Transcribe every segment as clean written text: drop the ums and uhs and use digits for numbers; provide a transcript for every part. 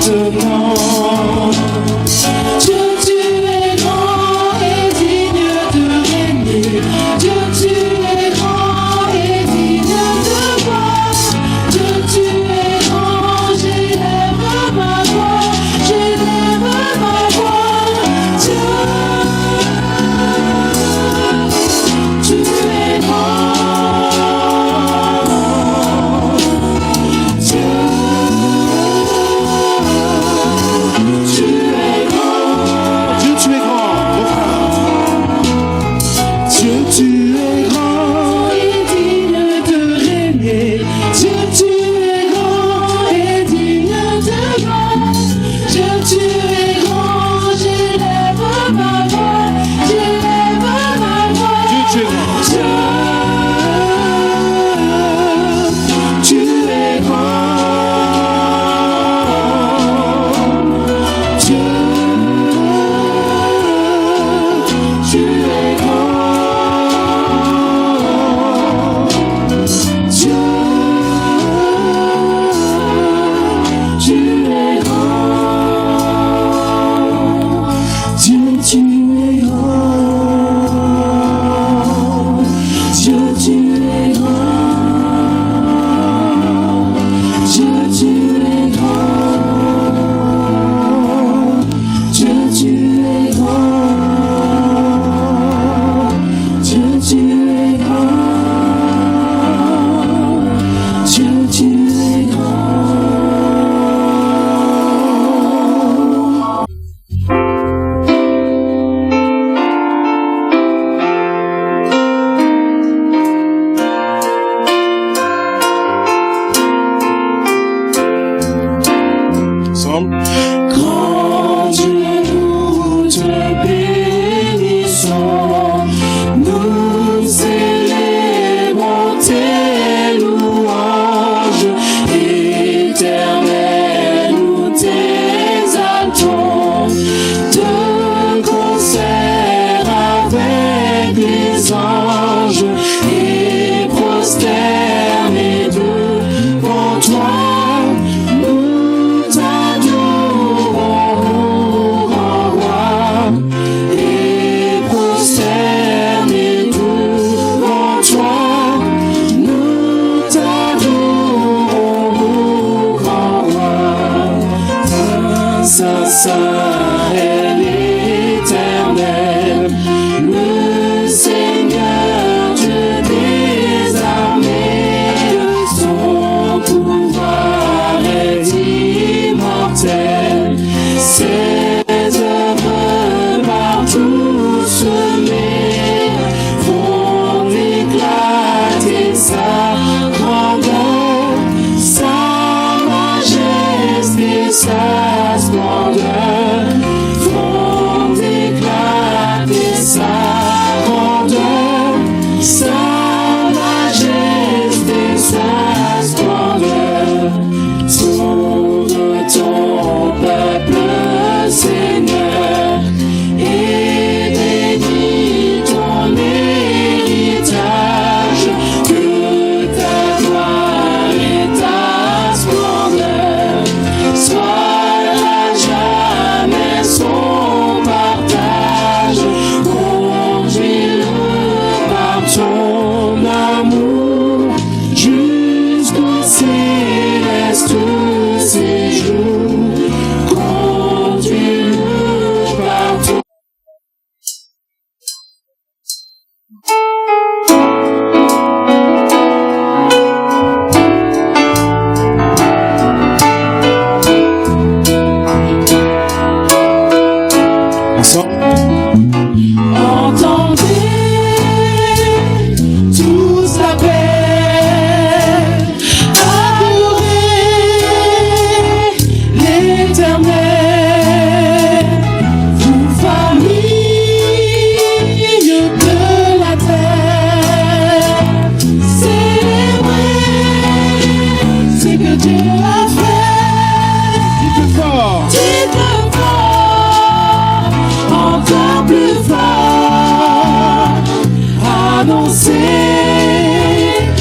maintenant. Dieu, tu es grand et digne de régner. Dieu, tu es grand et digne de gloire. Dieu, tu es grand, j'élève ma voix, j'élève ma voix. Dieu, tu es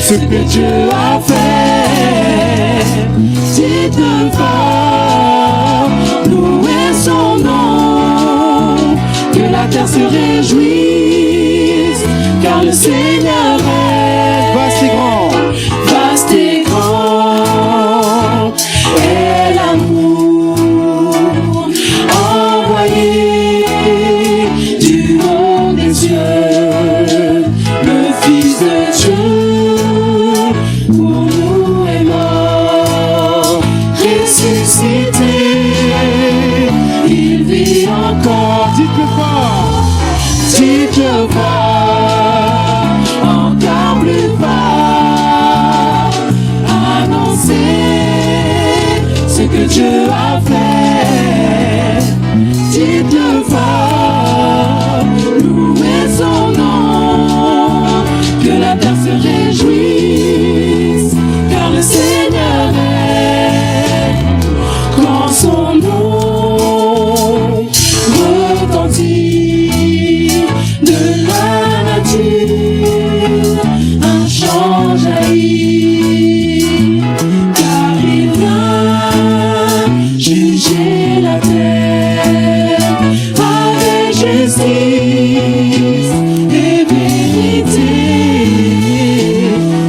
ce que Dieu a fait, dites fort. terre se réjouisse, car le Seigneur est vaste et grand. Vaste et grand est l'amour envoyé du haut des cieux. Le Fils de Dieu pour nous est mort, ressuscité, il vit encore. Dites-le fort. Dites-le fort, encore plus fort, annoncez ce que Dieu a fait. Dites-le fort, louez son nom, que la terre se réjouisse, car le Seigneur est, quand son nom retentit de la nature, un chant jaillit, car il vient juger la terre avec justice et vérité.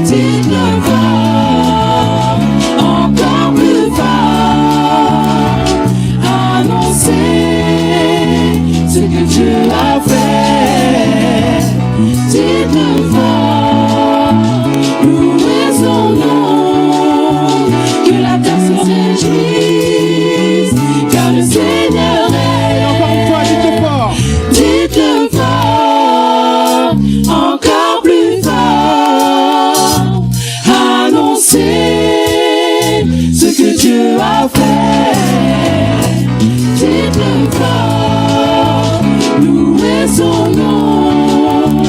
Dites-le fort, encore plus fort, annoncez ce que Dieu a fait. Dites-le fort, louez son nom, que la terre se réjouisse, car le Seigneur est. Encore une fois, dites-le fort. Dites-le fort, encore plus fort, annoncez ce que Dieu a fait. Dites-le fort, louez son nom,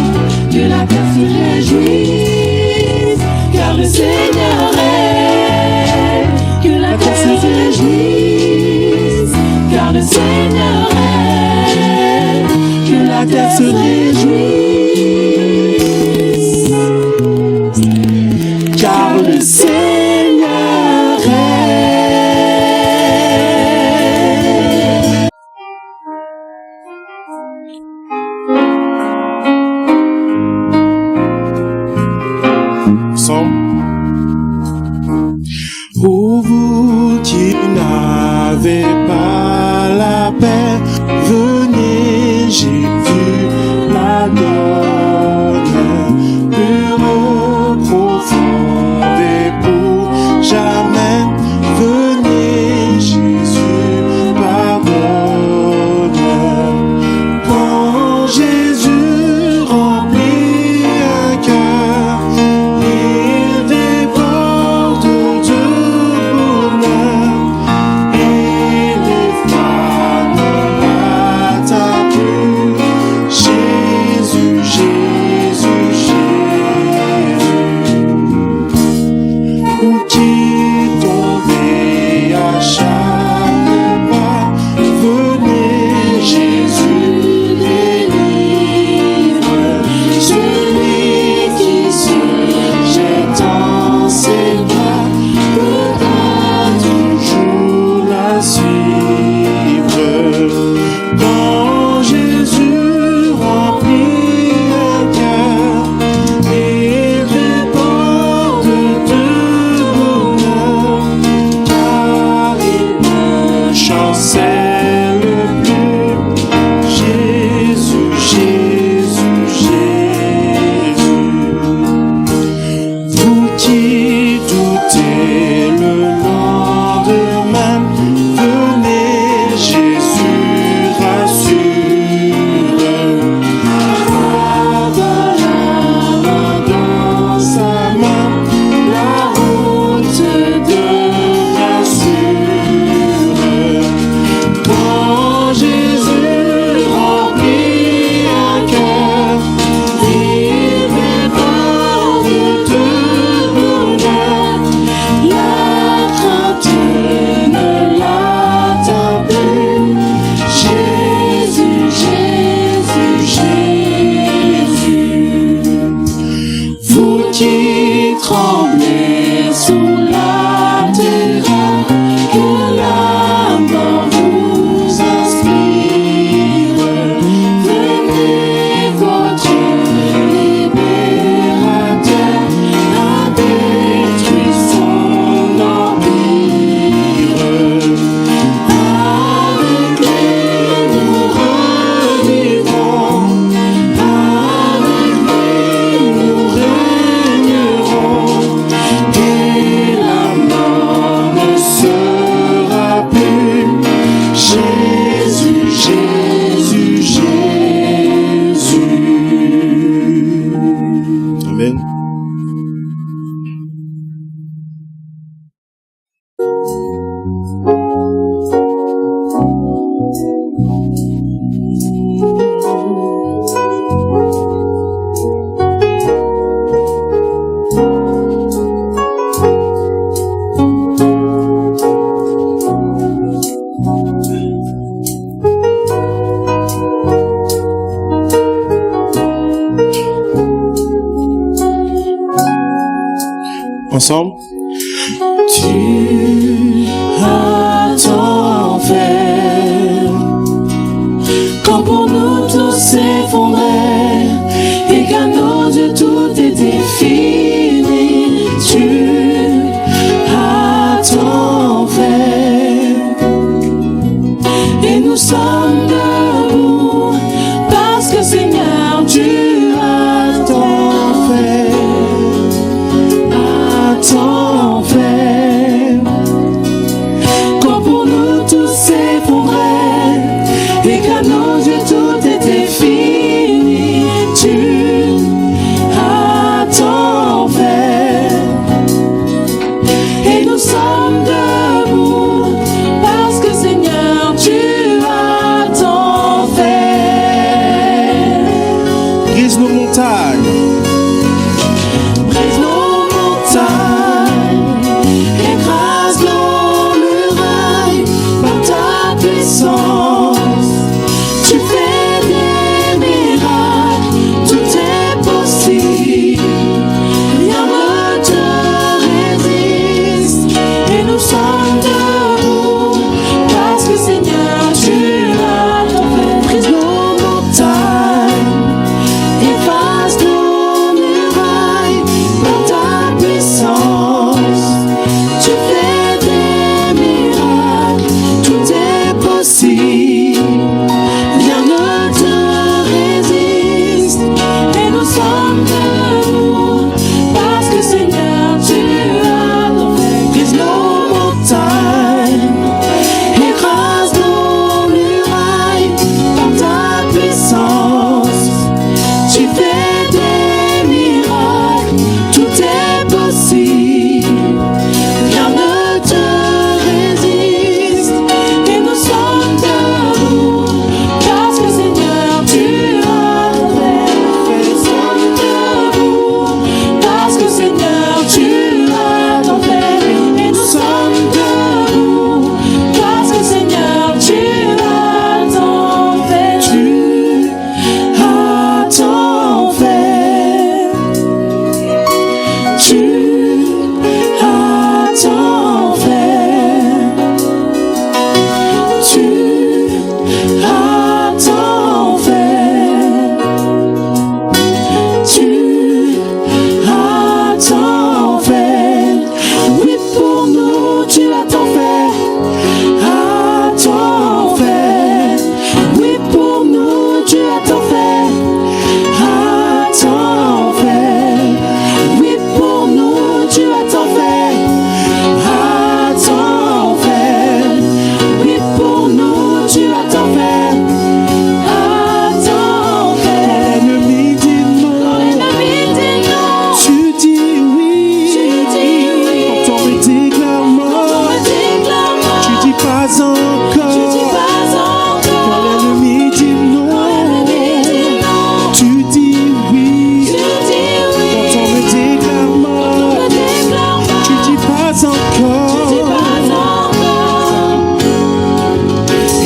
que la terre se réjouisse, car le Seigneur est. Que la terre se réjouisse, car le Seigneur est. Que la terre se réjouisse, car le Seigneur est. Ensemble. Pour vous qui n'avez pas la paix, venez, Jésus la donne, pure, profonde et pour Ensemble. Tu as tant fait quand pour nous tout s'effondrait et qu'à nos yeux tout était fini. Tu as tant fait et nous sommes debout parce que Seigneur tu as tant fait. Tant fait quand pour nous tout s'effondrait et qu'à nos yeux tout était fini. Tu as tant fait et nous sommes debout parce que Seigneur tu as tant fait. Brise nos montagnes. Écrase nos murailles par ta puissance. Tu fais des miracles, tout est possible. Rien ne te résiste et nous sommes debout parce que Seigneur tu as tant fait. Brise nos montagnes, efface nos murailles par ta puissance. Tu fais des miracles, tout est possible. Rien ne te résiste et nous sommes debout parce que Seigneur tu as tant fait. Brise nos montagnes, écrase nos murailles par ta puissance. Tu fais des miracles, tout est possible. Rien ne te résiste et nous sommes debout parce que Seigneur tu as tant fait. Nous sommes debout parce que Seigneur tu as tant fait et nous sommes debout parce que Seigneur tu as tant fait. Tu as tant fait. Tu as tant fait. Tu as tant fait. Tu as tant fait. Oui, pour nous, tu as tant fait. A tant fait. Oui, pour nous, tu as tant fait. A tant fait. Oui, pour nous, tu as tant fait. A tant fait. Oui, pour nous, tu as tant fait. A tant fait. L'ennemi dit non. Quand l'ennemi dit non, Tu dis oui. tu dis oui. Quand on me déclare Quand on mort, me déclare mort, tu dis pas encore. tu dis pas Quand encore. l'ennemi dit non, Quand l'ennemi dit non, tu dis oui. tu dis oui. Quand on me déclare Quand on mort, me déclare mort, tu dis pas tu dis encore. pas encore.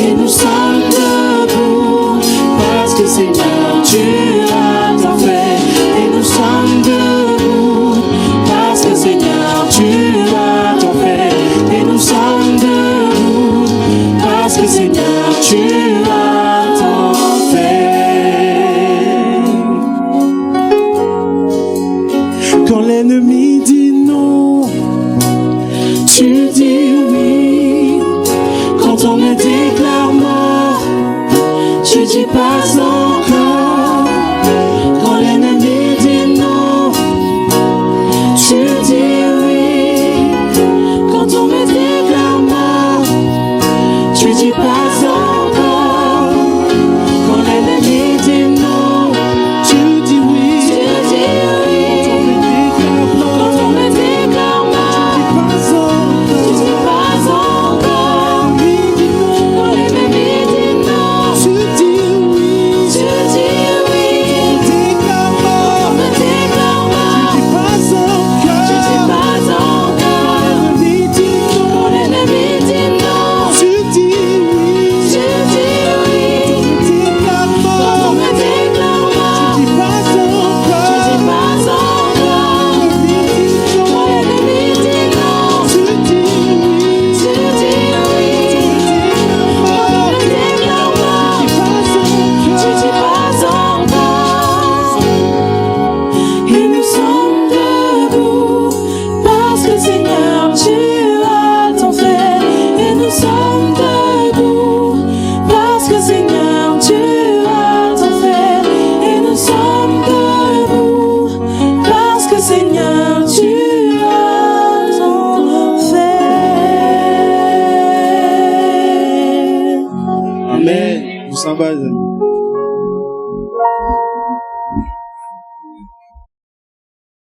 Et nous sommes debout parce que Seigneur tu as tant fait. Et nous sommes debout parce que Seigneur tu as tant fait. Et nous sommes debout parce que Seigneur tu as tant fait. Quand l'ennemi dit non, Tu dis oui. Quand on me déclare mort, tu dis pas encore. Quand l'ennemi dit non, tu dis oui. Quand on me déclare mort, tu dis pas encore. Quand l'ennemi dit non, tu dis oui. tu dis oui. Quand on me déclare Quand mort, on me déclare mort, tu dis pas tu encore. dis pas encore. Quand l'ennemi dit non, Tu dis oui. tu Amen. Vous s'en va, les amis.